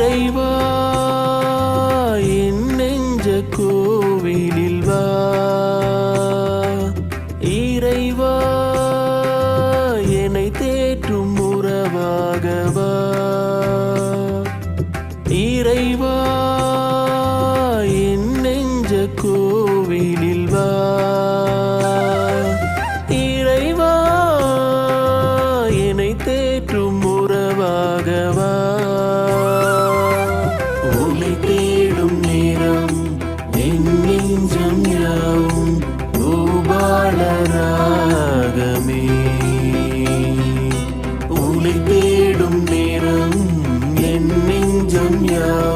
இறைவா என் நெஞ்ச கோவிலில் வா. இறைவா என்னை தேற்றும் உறவாக வா. இறைவா என் நெஞ்ச கோவிலில் வா. இறைவா என்னை தேற்றும் உறவாக வா. உன்னை தேடும் நேரம் என் நெஞ்சம் யாவும் பூபாலராகமே. உன்னை தேடும் நேரம் என் நெஞ்சம் யாவும்